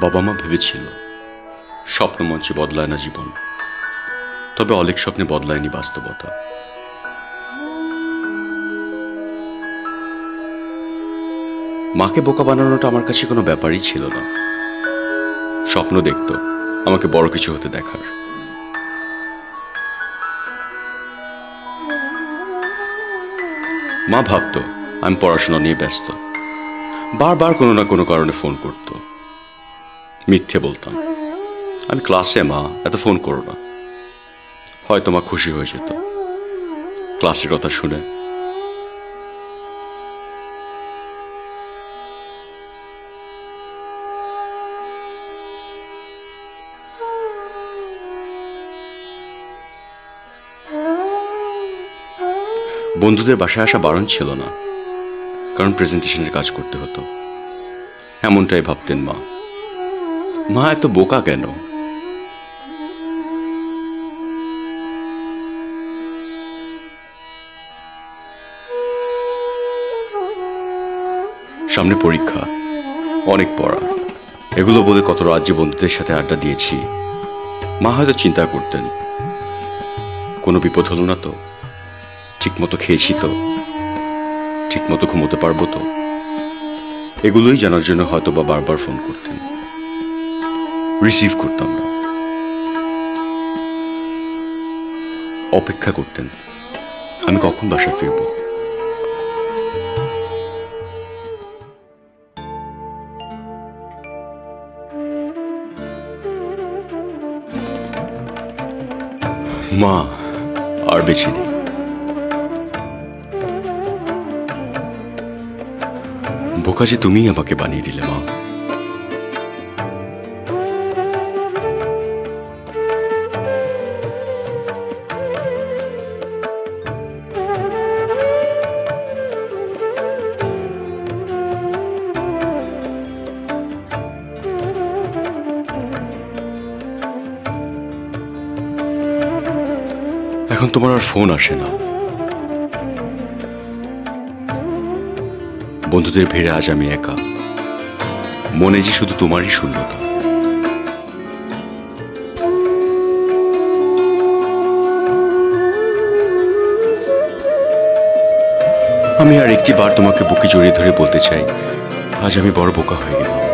বাবা মা ভেবেছিল স্বপ্নমঞ্চে বদলায় না জীবন, তবে অনেক স্বপ্নে বদলায়নি বাস্তবতা। মাকে বোকা বানানোটা আমার কাছে কোনো ব্যাপারই ছিল না। স্বপ্ন দেখতো আমাকে বড় কিছু হতে দেখার। মা ভাবতো আমি পড়াশোনা নিয়ে ব্যস্ত, বারবার কোনো না কোনো কারণে ফোন করতো। মিথ্যে বলতাম, আমি ক্লাসে, মা এত ফোন করো না। হয়তো মা খুশি হয়ে যেত ক্লাসের কথা শুনে। বন্ধুদের বাসায় আসা বারণ ছিল না, কারণ প্রেজেন্টেশনের কাজ করতে হতো। এমনটাই ভাবতেন মা। মা এত বোকা কেন? সামনে পরীক্ষা, অনেক পড়া, এগুলো বলে কত রাজ্যে বন্ধুদের সাথে আড্ডা দিয়েছি। মা হয়তো চিন্তা করতেন কোনো বিপদ হলো না তো, ঠিক মতো খেয়েছি তো, ঠিক মতো ঘুমোতে পারবো তো। এগুলোই জানার জন্য হয়তো বা বারবার ফোন করতেন। রিসিভ করতাম না, অপেক্ষা করতেন আমি কখন বাসায় ফিরব। মা আর বেঁচে নেই। বোকা যে তুমিই আমাকে বানিয়ে দিলে মা। এখন তোমার আর ফোন আসে না, বন্ধুদের ভিড়ে আজ আমি একা, মনে যে শুধু তোমারই শূন্যতা। আমি আর একটি বার তোমাকে বুকে জড়িয়ে ধরে বলতে চাই, আজ আমি বড় বোকা হয়ে গেলাম।